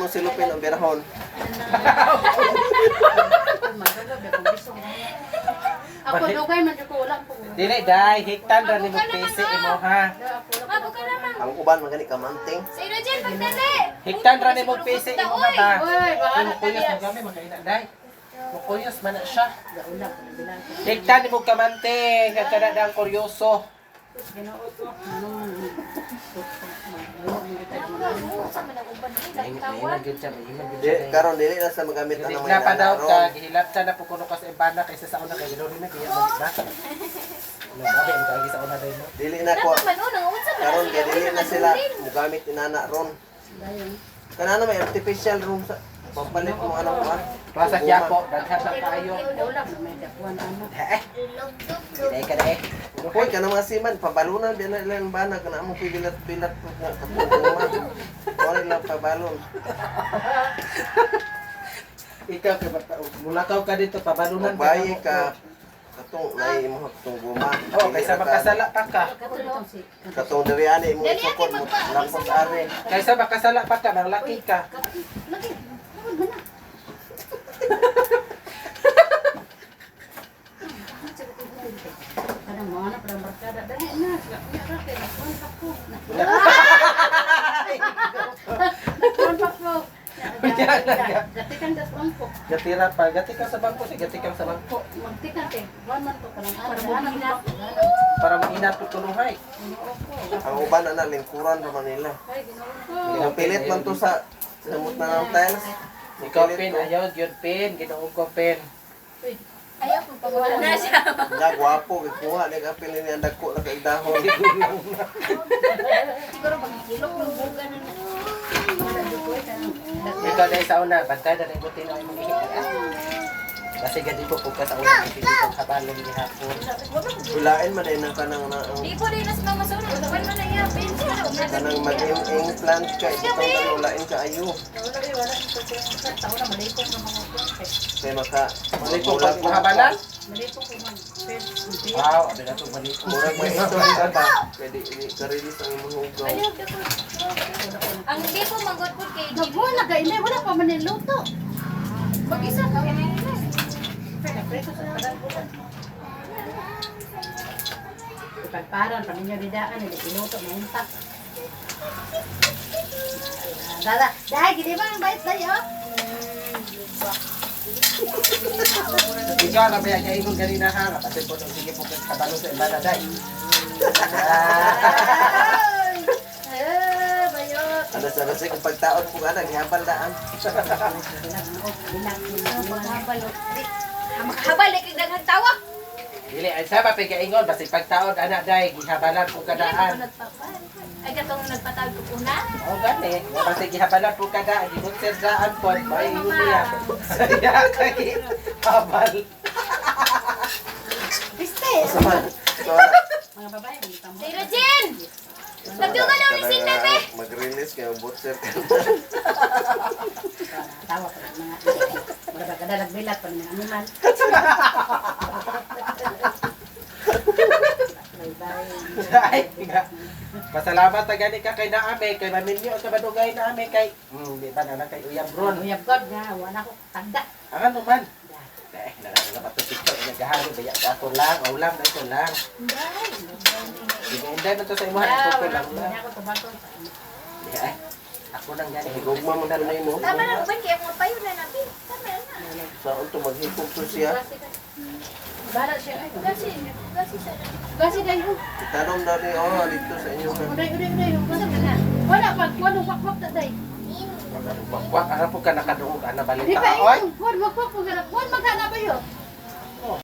Mo silupin ang berahon. Ako dugay man ko wala po. Dili day, hiktan ra nimo pisi imo ha. Ang uban magani kamanting. Sa ino dyan, pagdali! Hiktan ra nimo pisi imo ha ba. Oy, bahala Mukuyos ka mo kami makaina day. Mukuyos man na siya. Wala ko bilang. Hiktan nimo kamanting kada dang kuryoso. Ginoo ko. Anong Ingat gid siya, ingat gid Di, siya. karon dili na sa magamit na ng mga Gihilap pa daw ron. ka, gihilap siya na pukuno ka sa ibana kaysa sa una kay Gilori na kaya balik na. Ano ba kay kagi sa una rin mo? Dili na ko. Karon kay dili na sila magamit inana ron. Kanana may artificial room sa papalit mo ano ba? Klasa Quiapo, daghan lang kayo. wala na may dapuan ano. Dai ka dai. Hoy kana mga siman pabalunan din na ilang bana kana mo pilat-pilat na katulungan. Ori lang pabalon. Ikaw kay mulakaw ka dito pabalunan Magbayi ka katong nay mo katong guma. Oh, kaysa makasala pa ka. Katong diri ani mo isukod mo lampos are. Kaysa makasala pa ka, malaki ka. Lagi. Kadang mga anak parang barkada dali na. Rapi na kontak ko. Kontak ko. Gatikan das bangko. Gatira pa, gati ka sa bangko, si gati ka sa bangko. Magtikan te. Buwan man to kanang anak. Para mainapot tuluhay. Ang uban na lingkuran pa man nila. Ay, ginoo. Ang pilit man to sa samot na ng tiles. Ikaw pin, ayaw, yun pin, ginoong ko pin. Ayaw kung pagwala na siya. Nga gwapo kuha ni kapil ni ang dako na kaigdahon. Siguro magkilok ng buga na na. Ikaw dahil sa una, bantay na rin buti na ay mga ihikian. Kasi gadi po ka sa una, hindi ko kabalong gihapon. Bulain man din ang kanang na Di po rin na sa mga masunod. Wala na niya. kanang mag-implant ka itong kanulain ka ayo. Wala tao na malipong ng mga kumpet. Kaya maka Mali ko pag mahabalan? Malipong ko man. Wow, abi na ito mali ko. murag may ito ka ba? Pwede i-release ang imong hugaw. Ang di po manggod po kay Gabo na kainay wala pa man niluto. mag-isa ka. Preso sa padang bulan. Ipagparan pa ninyo didaan ni piloto na untak. Dada, dai gidi ba ang bait dayo? Ikaw na ba yan, kaya ikong ganina ha, kasi po nung sige po kabalo sa iba na day. Bayot. Ano sa nasi kung pagtaon po ka naghihapal daan. Makabalik yung daghang tawa. Dili, ay sa ba pagkaingon, basta pagtaon, anak day, gihabalan po kadaan. Ay katong nagpatawag ko una. O gani, basta gihabalan po kadaan, gibutser daan po, may inuya. Saya kay habal. Piste. Sama. So, Mga babae, hindi tamo. Say Regine! Nagdugan na ulit sin bebe! mag-release kayo butser ka. Tawa pa ng mga mga bagadalag bilat pa ng mga animal. Ay, nga. Pasalamat na gani ka kay naame, kay maminyo ka madugay naame kay, di ba na kay Uyab Ron. Uyab God nga, wala ko tanda. Ang ano man? Eh, na matutik ko, nagahalo, baya ka ako lang, ulam na ito lang. Hindi na to sa imuhan, ito ko lang lang. Ako tabako. Ay, ako nang gani. Higugma mo na mo. Tama na ba kaya mga payo na natin? Tama na. Saan to maghipog to siya? Bara siya ay. Gasi sa Gasi dayo. Itanong daw ni oh dito sa inyo. Uday. Wala pag wala wakwak ta day. Wakwak, ano po ka nakadungog, ano balik Di ka, ba oy? ikaw? Wala wakwak ko gara. Wala magana ba yo?